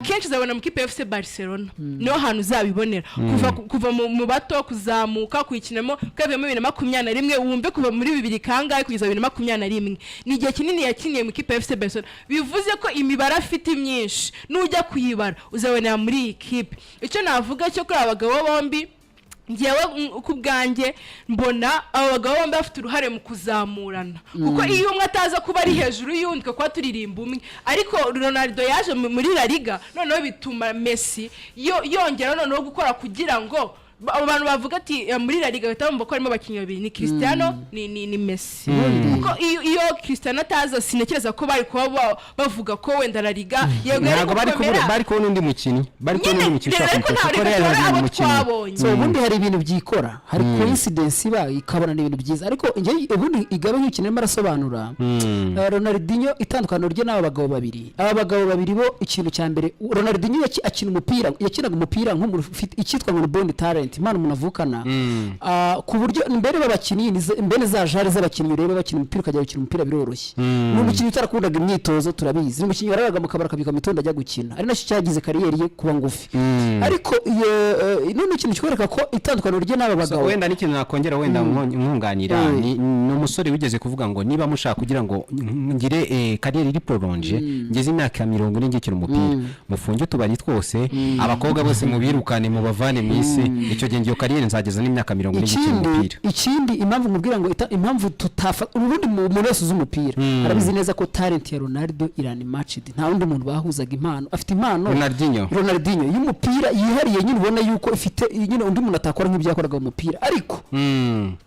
kenshi uzabona mu kipe FC Barcelona niho hantu uzabibonera kuva mu bato kuzamuka kuyikinamo kavemo 2021 wumve kuva muri 2000 kangahe kugeza 2021 ni igihe kinini yakiniye mu kipe FC Barcelona bivuze ko imibara afite myinshi nujya kuyibara uzabonera muri iyi kipe icyo navuga cyo kuri abagabo bombi ngewe kubwanjye mbona abagabo bombi bafite uruhare mu kuzamurana kuko iyo umwe ataza kuba ari hejuru y'undi kwa turirimba umwe ariko Ronaldo yaje muri La Liga noneho bituma Messi yongera noneho gukora kugira ngo abantu bavuga ati muri La Liga batamva ko harimo abakinnyi babiri ni Cristiano ni Messi kuko iyo Cristiano ataza sinekeza ko bari kuba bavuga ko wenda La Liga yego bari ko n'undi mukinnyi so ubundi hari ibintu byikora hari coincidence iba ikabona n'ibintu byiza ariko ngiye ubundi igabe nk'ikintu marasobanura Ronaldinho itandukano rye n'aba bagabo babiri bo ikintu cya mbere Ronaldinho akina umupira yakinaga umupira nk'umuntu ufite icyitwa ngo bond talent imana munavukana ku buryo imbere babakinnyi imbere za jare z'abakinnyi urebe bakina umupira ukajya gukina umupira biroroshye n'umukinnyi utarakundaga imyitozo turabizi n'umukinnyi waraga mu kabara kabika mitonda ajya gukina ari nacyo cyagize kariyeri ye kuba ngufi ariko none ikintu kikwereka ko itandukano rye n'aba bagabo wenda n'ikintu nakongera wenda nkunganira ni umusore wigeze kuvuga ngo niba mushaka kugira ngo ngire kariyeri iri prolonge ngeze imyaka 40 ngikira umupira mufunge utubari twose abakobwa bose mubirukane mu bavane mwisi icyo gihe ngiyo kariyeri nzageza n'imyaka 40 ngikira umupira ikindi impamvu mubwira ngo impamvu tutafa ubundi mu wese uz'umupira arabizi neza ko talent ya Ronaldo irani matched nta wundi muntu bahuzaga impano afite impano Ronaldinho y'umupira yihariye nyine ubona yuko ifite nyine undi muntu atakora nk'ibyo yakoraga mu mupira ariko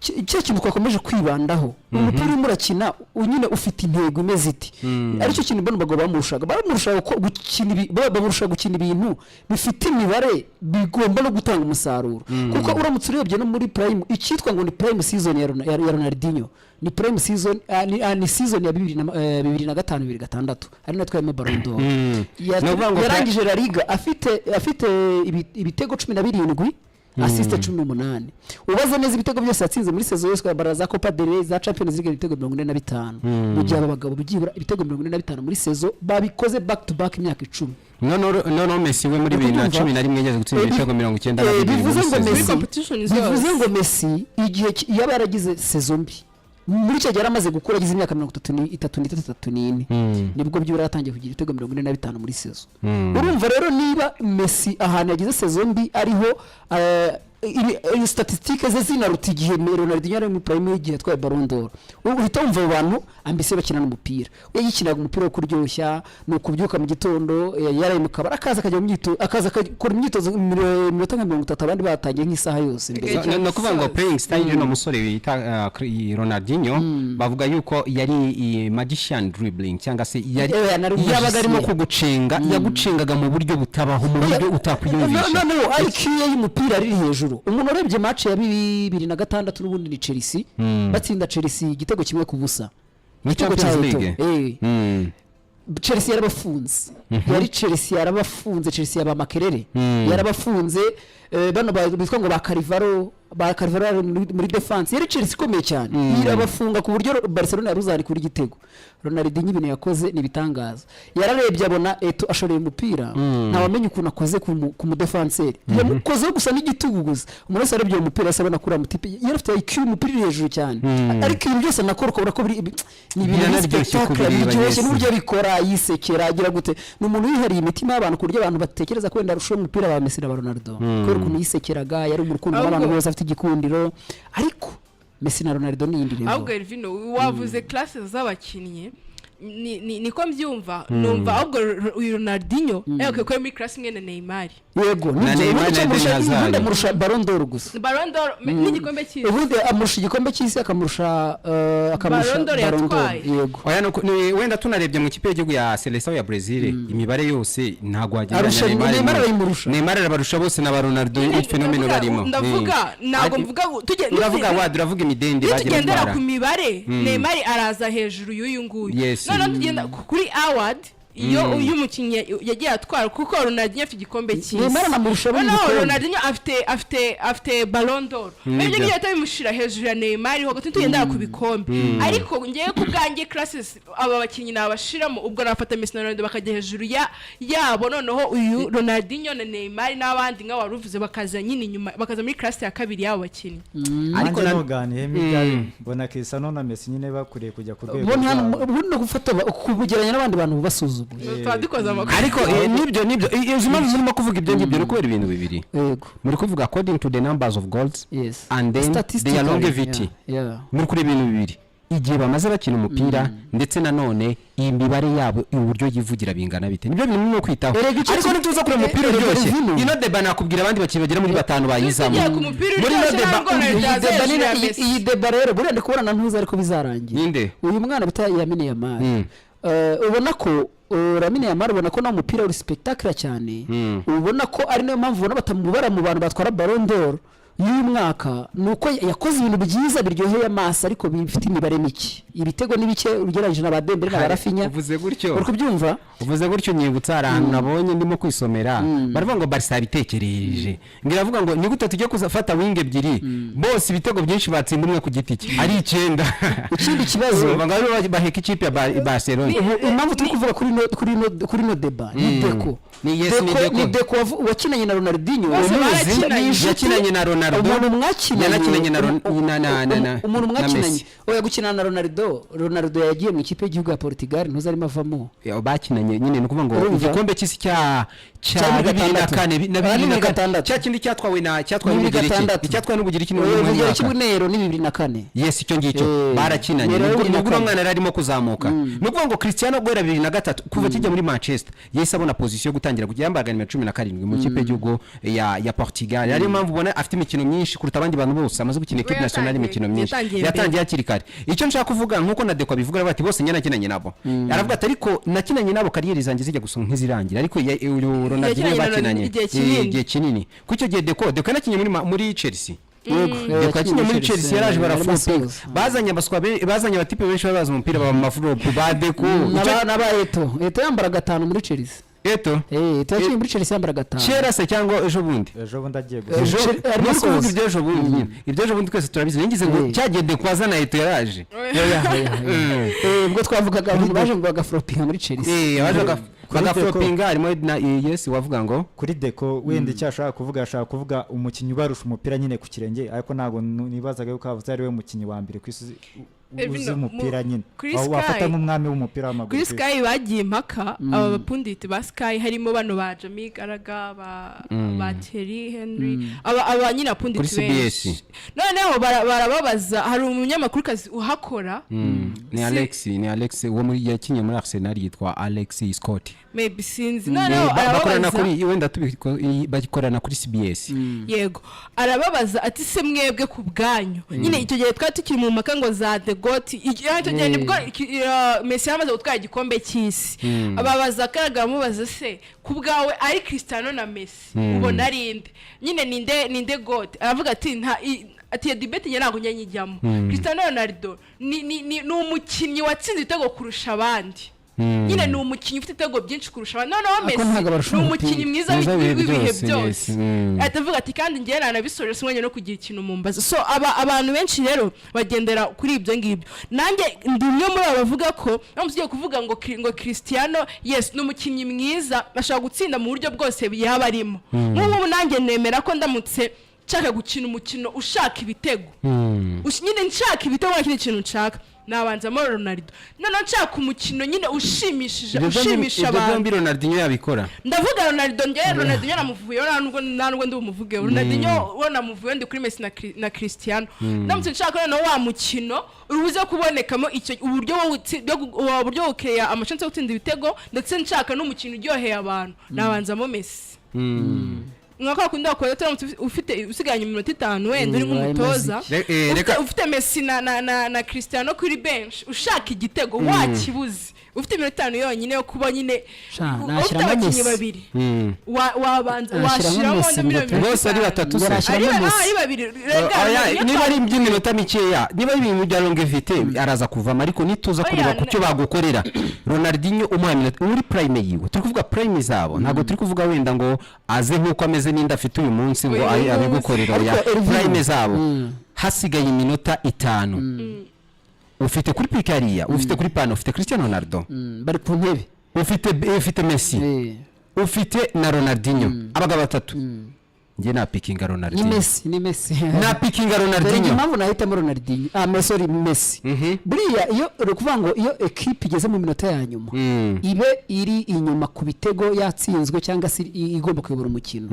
cyo kintu twakomeje kwibandaho umupira murakina nyine ufite intego imeze iti aricyo kintu mbona bagabo bamurushaga ko gukina ibintu bifite imibare bigomba no gutanga umusaruro kuko uramutse urebye no muri prime icyitwa ngo ni prime season ya Ronaldinho ni prime season ni season ya 2005-2006 ari natwaye mu Ballon d'Or yarangije La Liga afite ibitego 17 assist 18 ubaza neza ibitego byose yatsinze muri saison yose baraza Copa del Rey za Champions League ibitego 45 mu gihe abagabo byibura ibitego 45 muri saison babikoze back to back imyaka 10 no Messi we muri 2011 yageze gutsinda ibitego 92 bivuze ngo Messi igihe yaba yaragize saison mbi muri cyo yaramaze gukora agize imyaka 33 nibwo byibura yatangiye kugira ibitego 45 muri saison urumva rero niba Messi ahantu yagize saison mbi ariho statistiques ze zinaruta igihe Ronaldinho ari mu prime igihe twaye Ballon d'Or uhita wumva abantu ambise bakina n'umupira yagikinaga umupira wo kuryoshya no kubyuka mu gitondo yaraye mu kabara akaza kajya mu myitozo akaza akora imyitozo 30 abandi batangiye nk'isaha yose no kuvuga ngo playing style no musore bita Ronaldinho bavuga yuko yari magician dribbling cyangwa se yabaga arimo kugucenga yagucengaga mu buryo butabaho mu buryo utakwiyumvisha no IQ y'umupira ari hejuru umuntu urebye match ya 2006 n'ubundi ni Chelsea batsinda Chelsea igitego kimwe ku busa mu Champions League Chelsea yarabafunze yari Chelsea yarabafunze Chelsea yaba makerere yarabafunze bano bitwa ngo ba Carvalho muri defense yari Chelsea ikomeye cyane irabafunga ku buryo Barcelona yaruzari kuri igitego Ronaldinho ibintu yakoze ni bitangaza yararebye abona eto ashoreye umupira nta wamenye ukuntu akoze ku mu defenseur yamukoze gusa n'igitugu gusa umuntu wese arebye umupira asabana kuri amutipe yarafite IQ umupira hejuru cyane ariko ibi byose nakora ukabona ko ni ibintu byose n'uburyo bikora yisekera agira gute ni umuntu wihariye imitima y'abantu ku buryo abantu batekereza ko wenda arusha umupira wa Messi na Ronaldo kubera ukuntu yisekeraga yari umurukundo n'abantu bose afite igikundiro ariko Messi na Ronaldo ni indi level ahubwo Elvino wavuze classes z'abakinnyi niko mbyumva numva ahubwo Ronaldinho ko muri class imwe na Neymar yego Neymar murusha Ballon d'Or gusa Ballon d'Or n'igikombe cy'isi ubundi amurusha igikombe cy'isi akamurusha Ballon d'Or yego wenda tunarebye mu kipe y'igihugu ya Seleção ya Brazil imibare yose ntago wagira Neymar arabarusha bose na Ronaldo fenomeno barimo ndavuga nago mvuga uravuga imidende bagira ku mibare Neymar araza hejuru y'uyu nguyu none tugenda kuri award iyo uyu mukinnyi yagiye atwara kuko Ronaldinho afite igikombe cy'isi Neymar anamurusha buri gikombe Ronaldinho afite Ballon d'Or ibyo ngiye atabimushira hejuru ya Neymar ho gato tugenda ku bikombe ariko ngiye ku bwanjye classes aba bakinnyi nabashiramo ubwo nafata Messi na Ronaldo bakajya hejuru yabo noneho uyu Ronaldinho na Neymar n'abandi nka waruvuze bakaza nyine inyuma bakaza muri class ya kabiri yabo bakinnyi ariko naganiye mbona Cristiano na Messi nyine bakuriye kujya ku rwego ubundi no gufata kubugeranya n'abandi bantu basuzuguye ariko nibyo izo mpamvu zirimo kuvuga ibyo ngibyo kubera ibintu bibiri muri kuvuga according to the numbers of goals and then the longevity muri kuri ibintu bibiri igihe bamaze bakina umupira ndetse nanone iyi mibare yabo uburyo yivugira bingana bite nibyo bintu no kwitaho ariko nituza kuri umupira uryoshye ino deba nakubwira abandi bakiri bagera muri 5 bayizamo muri iyi deba rero buriya ndikubona ntuza ariko bizarangira ninde uyu mwana bita Lamine Yamal ubona ko Lamine Yamal ubona ko na umupira uri spectacular cyane ubona ko ari nayo mpamvu ubona batamubara mu bantu batwara Ballon d'Or y'uyu mwaka nuko yakoze ibintu byiza biryoheye amaso ariko bifite imibare mike ibitego n'ibike ugereranyije na Dembele na Rafinha uvuze gutyo uri kubyumva uvuze gutyo nyibutsa ahantu nabonye ndimo kwisomera baravuga ngo Barca bitekereje ngiravuga ngo ni gute tujye kuzafata wing ebyiri bose ibitego byinshi batsinda umwe ku giti cye ari 9 ikindi kibazo bangabo baheka ikipe ya Barcelona impamvu turi kuvuga kuri no deba ni Deco ni Deco wakinanye na Ronaldinho yakinanye na Ronaldo umuntu mwakinanye na Messi oya gukina na Ronaldo yagiye mu ikipe y'igihugu ya Portugal ntuzarimo avamo bakinanye nyine no kuvuga ngo igikombe cy'isi cya 2004 na 2005 cya kindi cyatwawe n'ubugira ikintu mu gihe cy'ubunero ni 2004 yes icyo ngicyo barakinanye nubwo umwana arimo kuzamuka no kuvuga ngo Cristiano Guerra 2003 kuva kijya muri Manchester yese abona position yo gutangira kujya yambagana 17 mu ikipe y'igihugu ya Portugal ari impamvu ubona afite imikino myinshi kuruta abandi bantu bose amaze gukina equipe nationale imikino myinshi yatangiye akiri kare icyo nshaka kuvuga nkuko na Deco bivuga bati bose nakinanye nabo aravuga ati ariko nakinanye nabo kariyeri zanjye zijya gusa nk'izirangira ariko Ronaldinho bakinanye igihe kinini kucyo gihe Deco nakinye muri Chelsea Deco muri Chelsea yaraje barafupa bazanye abatipe benshi babaza umupira baba mafropo ba Deco n'abaeto yambara 5 muri Chelsea tuyakiye muri Chelsea yambara 5 kera se cyangwa ejo bundi agiye gusa ibyo bundi twese turabizi ngize ngo cyagiye Deco azana eto yaraje ubwo twavugaga abantu baje ngo bagafropinga muri Chelsea bagafropinga harimo yes wavuga ngo kuri Deco wenda cyashaka kuvuga umukinnyi ubarusha umupira nyine ku kirenge ariko ntago nibazaga yuko avuze ari we mukinnyi wa mbere ku isi uzi umupira nyine wafata nk'umwami w'umupira w'amaguru kuri Sky bagiye impaka aba bapunditi ba Sky harimo bano ba Jamie Garaga ba Thierry Henry aba nyine apunditi benshi noneho barababaza hari umunyamakuru kazi uhakora ni Alex wo muri yakinye muri Arsenal yitwa Alex Scott maybe sinzi noneho arababaza kuri wenda bakorana kuri CBS yego arababaza ati se mwebwe ku bwanyu nyine icyo gihe twari tukiri mu maka ngo za The Goat icyo gihe nibwo Messi yamaze gutwara igikombe cy'isi ababaza karaga mubaza se ku bwawe ari Cristiano na Messi ubona arinde nyine ninde Goat aravuga ati ati debate nyarango nyanyijyamo Cristiano Ronaldo ni umukinnyi watsinze ibitego kurusha abandi nyine ni umukinnyi ufite ibitego byinshi kurusha abandi noneho Messi ni umukinnyi mwiza w'ibihe byose atavuga ati kandi ngiye nanabisoje simwenye no kugira ikintu mumbaza so abantu benshi rero bagendera kuri ibyo ngibyo nanjye ndimwe muri abo bavuga ko namusigiye kuvuga ngo Cristiano yes ni umukinnyi mwiza ashaka gutsinda mu buryo bwose yaba arimo nk'ubu nanjye nemera ko ndamutse nshaka gukina umukino ushaka ibitego nyine nshaka ibitego nta kindi kintu nshaka nabanza muri Ronaldo none nshaka umukino nyine ushimisha abantu ibyo Ronaldinho yabikora ndavuga Ronaldo namuvuye nubwo ndi umuvuge Ronaldinho namuvuye ndi kuri Messi na Cristiano ndamutse nshaka none wa mukino urubuze kubonekamo icyo uburyo bukreya amachance yo gutsinda ibitego ndetse nshaka n'umukino uryoheye abantu nabanzamo Messi mwaka kunda ko ufite usiganye iminota 5 wenda uri nk'umutoza ufite Messi na Cristiano kuri bench ushaka igitego wakibuze ufite iminota 5 yonyine yo kuba nyine ufite abakinnyi babiri wabanza washiramo bose ari batatu se ari babiri niba ari iby'iminota mikeya niba ari ibintu bya longevite araza kuvamo ariko nituza kureba ku cyo bagukorera Ronaldinho umuha iminota muri prime yiwe turi kuvuga prime zabo ntabwo turi kuvuga wenda ngo aze nk'uko ameze n'inda afite uyu munsi ngo abigukorera ya prime zabo hasigaye iminota 5 ufite kuri Picaria ufite kuri Pano ufite Cristiano Ronaldo bari ku ntebe ufite Messi ufite na Ronaldinho abagabo batatu ngiye na picking Ronaldinho ni Messi na picking Ronaldinho mpamvu nahitamo Ronaldinho Messi buriya iyo rukuvuga ngo iyo equipe igeze mu minota ya nyuma ibe iri inyuma ku bitego yatsinzwe cyangwa se igomba kuyobora umukino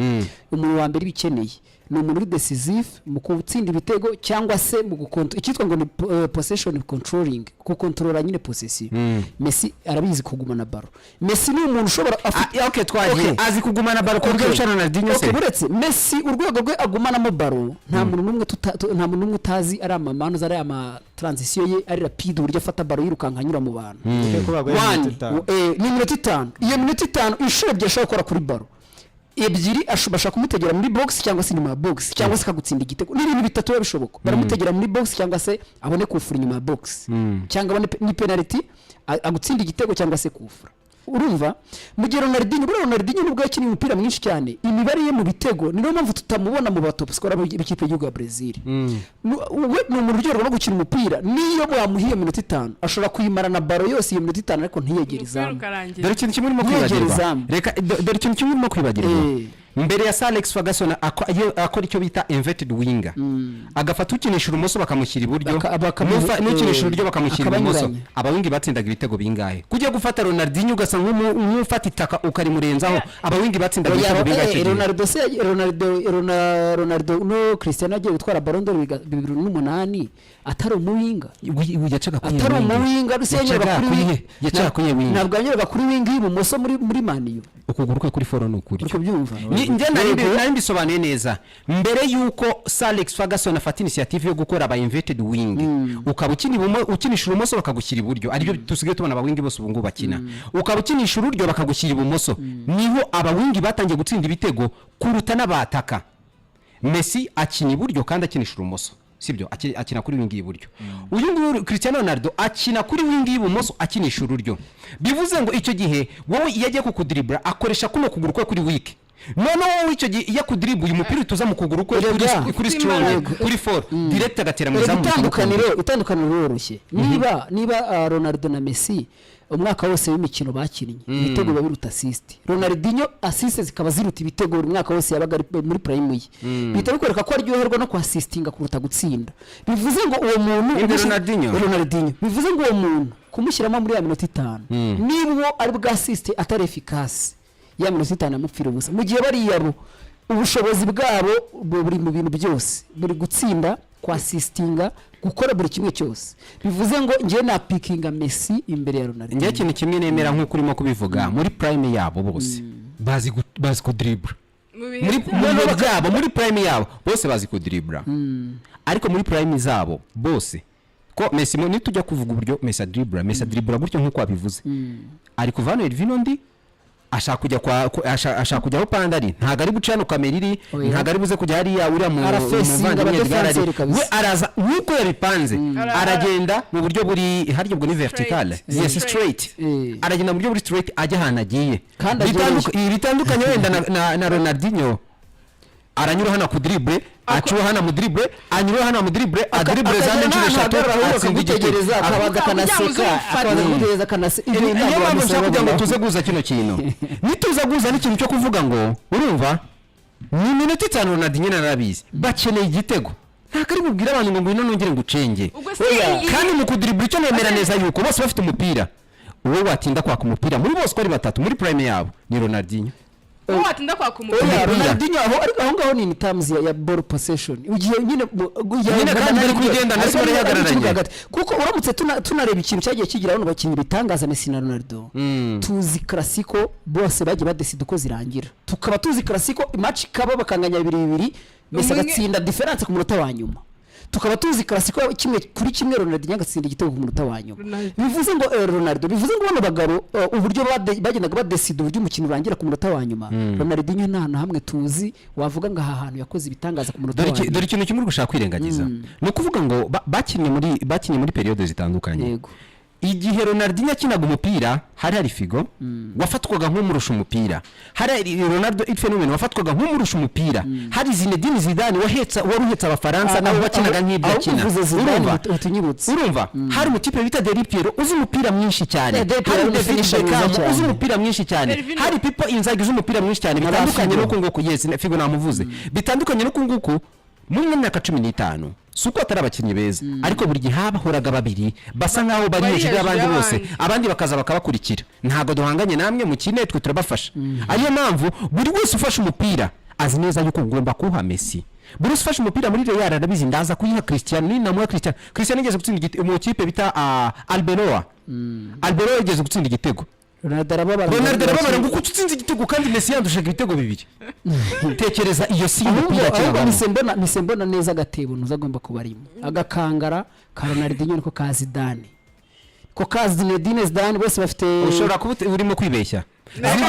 umuntu wa mbere bikeneye ni umuntu uri decisive mu gutsinda ibitego cyangwa se mu gukontrola icyitwa ngo ni possession controlling gukontrola nyine possession Messi arabizi kugumana baro Messi ni umuntu ushobora azi kugumana baro ku buryo bushana Ronaldinho se buretse Messi urwego rwe agumanamo baro nta muntu numwe utazi ari amamano ari ama transition ye ari rapide uburyo afata baro yirukanka anyura mu bantu ni minota 5 iyo minota 5 ishobye ashobora gukora kuri baro ebyiri ashobasha kumutegera muri box cyangwa se nyuma ya box cyangwa se kagutsinda igitego n'ibintu bitatu babishoboka baramutegera muri box cyangwa se abone kufura nyuma ya box cyangwa abone ni penalty agutsinda igitego cyangwa se kufura urumva mu gihe Ronaldinho nubwo yakiniye umupira mwinshi cyane imibare ye mu bitego niyo mpamvu tutamubona mu batop scorer b'ikipe y'Igihugu ya Brazil we ni umuntu uryoherwa no gukina umupira niyo bamuhiye minota 5 ashobora kuyimara na baro yose iyo minota 5 ariko ntiyegera izamu dore ikintu kimwe urimo kwibagirwa reka dore ikintu kimwe urimo kwibagirwa mbere ya Sir Alex Ferguson akora icyo bita inverted winger agafata ukinisha urumoso bakamushyira iburyo n'ukinisha iburyo bakamushyira ibumoso abawingi batsindaga ibitego bingahe kujya gufata Ronaldinho ugasa nk'ufata itaka ukarimurenzaho abawingi batsindaga ibitego bingahe Ronaldo no Cristiano agiye gutwara Ballon d'Or 2008 atari umuwinga yacaga kuri atari umuwinga rusenyera kuri winga ntabwo anyerega kuri winga y'ibumoso muri maniyo ukuguru kwe kuri foro n'ukuri uko byumva njye nari mbisobanuye neza mbere yuko Sir Alex Ferguson afata initiative yo gukora aba inverted wing ukaba ukinisha urumoso bakagushyira iburyo aribyo dusigaye tubona abawingi bose ubu ngubu bakina ukaba ukinisha ururyo bakagushyira ibumoso niho abawingi batangiye gutsinda ibitego kuruta n'abataka Messi akina iburyo kandi akinisha urumoso sibyo akina kuri wingi y'iburyo uyu nguyu Cristiano Ronaldo akina kuri wingi y'ibumoso akinisha ururyo bivuze ngo icyo gihe wowe yagiye kukudribura akoresha kuno kuguru kwe kuri weak noneho icyo gihe iyo kudribu uyu mupira utuza mu kuguru kwe kuri strong kuri for direct agatera mu zamu itandukaniro roroshye niba Ronaldo na Messi umwaka wose w'imikino bakinnye ibitego babiruta assist Ronaldinho assist zikaba ziruta ibitego buri mwaka wose yabaga muri prime ye bita bikwereka ko aryoherwa no assistinga kuruta gutsinda bivuze ngo uwo muntu Ronaldinho bivuze ngo uwo muntu kumushyiramo muri ya minota 5 niba ari bwa assist atari efficace ya minota 5 amupfira ubusa mu gihe bari yabo ubushobozi bwabo buri mu bintu byose buri gutsinda kwa assistinga gukora buri kimwe cyose bivuze ngo ngiye na pickinga Messi imbere ya Ronaldo ngiye kintu kimwe nemera nk'uko urimo kubivuga muri prime yabo bose bazi ku dribble muri prime yabo bose bazi ku dribble ariko muri prime zabo bose ko Messi nitujya kuvuga uburyo Messi dribble gutyo nk'uko wabivuze ariko Vano Elvino ndi ashaka kujya aho pandari ntago ari gucana kameriri ntago ari buze kujya hariya uriya mu we araza nkuko yabipanze aragenda mu buryo buri haryo bwo ni vertical yes straight aragenda mu buryo buri straight ajya hana agiye bitandukanye wenda na Ronaldinho aranyura hana ku dribble acuwa hana mu dribble anyura hana mu dribble adribble zande nshuro eshatu akigutegereza akabaza kanaseka akabaza kugereza kanaseka iyo mpamvu nshaka kugira ngo tuze guza kino kintu nituza guza n'ikintu cyo kuvuga ngo urumva ni minota 5 Ronaldinho narabizi bakeneye igitego nta kari bubwira abantu ngo ngwino nongere ngucenge kandi mu kudribble cyo nemera neza yuko bose bafite umupira uwo watinda kwaka umupira muri bose ko ari batatu muri prime yabo ni Ronaldinho watinda kwa kumupira Ronaldinho aho ngaho ni terms ya ball possession ugiye nyine kandi ari kugenda ndetse bari yagararanye kuko uramutse tunareba ikintu cyagiye kigira abantu bakinyi bitangaza Messi na Ronaldo tuzi classico bose bagiye badesida uko zirangira tukaba tuzi classico match kaba bakanganya 2-2 Messi agatsinda difference ku munota wa nyuma tukaba tuzi Clasico kimwe kuri kimwe Ronaldinho agatsinda igitego ku munota wa nyuma bivuze ngo Ronaldo bivuze ngo bano bagabo uburyo bagendaga badesida uburyo umukino urangira ku munota wa nyuma Ronaldinho nta hantu hamwe tuzi wavuga ngo aha hantu yakoze ibitangaza ku munota wa nyuma dore ikintu kimwe gushaka kwirengagiza no kuvuga ngo bakinnye muri periode zitandukanye yego igihe Ronaldinho akinaga umupira hari Figo wafatwaga nk'umurusha umupira hari Ronaldo Phenomen wafatwaga nk'umurusha umupira hari Zinedine Zidane waruhetsa abafaransa nabo bakinaga nk'ibyo akina urumva hari umutipe bita Del Piero uzi umupira mwinshi cyane hari David Beckham uzi umupira mwinshi cyane hari Pipo Inzaghi uzi umupira mwinshi cyane bitandukanye no kunguko yes Figo namuvuze bitandukanye no kunguko mu myaka 15 suko atari abakinnyi beza ariko buri gihe habahoraga babiri basa nkaho bari hejuru y'abandi bose abandi bakaza bakabakurikira ntago duhanganye namwe mu kine twe turabafasha ariyo mpamvu buri wese ufashe umupira azi neza yuko ugomba kuha Messi buri wese ufashe umupira muri Real arabizi ndaza kuyiha Cristiano ni namuha Cristiano yigeze gutsinda mu kipe bita Arbeloa yigeze gutsinda igitego Ronaldo arababara ngo utsinze igitego kandi Messi yandushaga ibitego bibiri tekereza iyo si y'umupira cyangwa misembona neza gatebo ntuzagomba kubarimo agakangara ka Ronaldinho niko ka Zidane ko ka Zinedine Zidane bose bafite ushobora kuba urimo kwibeshya Zidane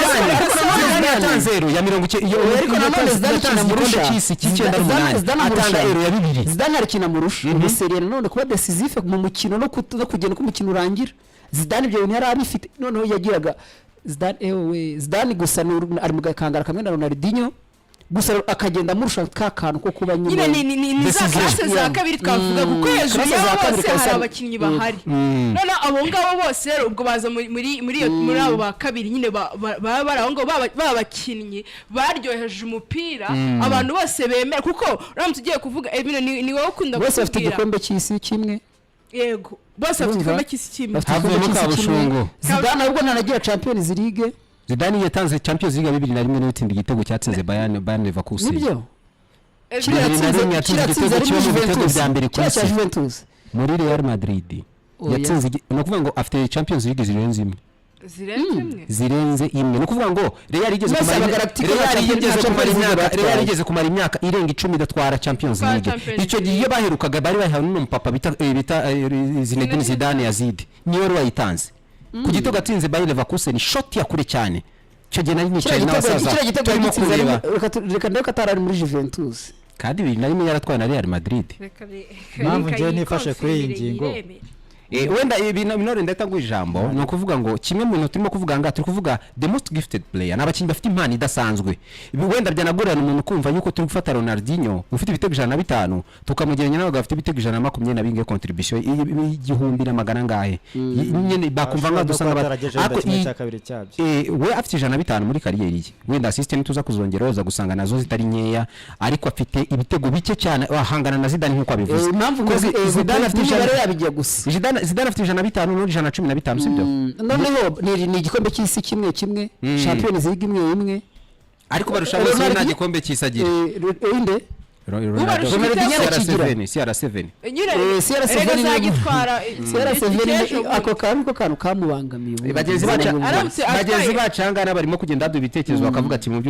yatanze euro ya 40 iyo ariko nanone Zidane akina murusha cy'icyenda n'umunani atanga euro ya 2 Zidane arikina murusha ni serie none kuba decisive mu mukino no kugenda ko umukino urangira Zidane ibyo yari abifite noneho yagiraga Zidane gusa ari mu gakangara kamwe na Ronaldinho gusa akagenda murusha kakantu ko kuba nyine ni za classe za kabiri twavuga kuko hejuru y'abo bose hari abakinnyi bahari none abo ngabo bose rero ubwo baza muri abo ba kabiri nyine baba baraho ngo babakinnyi baryoheje umupira abantu bose bemera kuko uramutse ugiye kuvuga ni wowe ukunda bose bafite igikombe cy'isi kimwe yego bose bafite igikombe cy'isi kimwe havuyemo kabushungu Zidane ahubwo ntanagira Champions League Zidane yatanze Champions League 2001 n'utsinda igitego cyatsinze Bayern Leverkusen nibyo yatsinze igitego cyo mu bitego bya mbere ku isi Juventus muri Real Madrid yatsinze no kuvuga ngo afite Champions League zirenze imwe no kuvuga ngo Real igeze kumara imyaka irenga 10 idatwara Champions League icyo gihe iyo baherukaga bari bahawe n'umupapa bita Zinedine Zidane Yazid niyo wari wayitanze ku gitego atsinze Bayer Leverkusen shot ya kure cyane cyo gihe nari nicaye n'abasaza turimo kureba reka ndeka atarari muri Juventus kandi ibintu narimo yaratwaye na Real Madrid mpamvu ngiye nifashe kuri iyi ngingo wenda binore ndatanga ijambo no kuvuga ngo kimwe mu bintu turimo kuvuga nga turi kuvuga the most gifted player n'abakinnyi bafite impano idasanzwe wenda byanagorana umuntu kumva yuko turi gufata Ronaldinho ufite ibitego 105 tukamugeranya nawe gafite ibitego 120 binge contribution igihumbi na magana ngahe nyine bakumva nga dusanga we afite 105 muri kariyeri ye wenda assistant tuza kuzongeraho gusanga nazo zitari nkeya ariko afite ibitego bike cyane ahangana na Zidane nkuko abivuze Zidane afite ijana yabigiye gusa Zidane afite 105 no 115 sibyo noneho ni igikombe cy'isi kimwe Champions League imwe ariko barusha bose nta gikombe cy'isagira inde CR7 CR7 zagitwara CR7 ako kantu kamubangamiye bagenzi bacangana barimo kugenda badu ibitekerezo bakavuga ati mu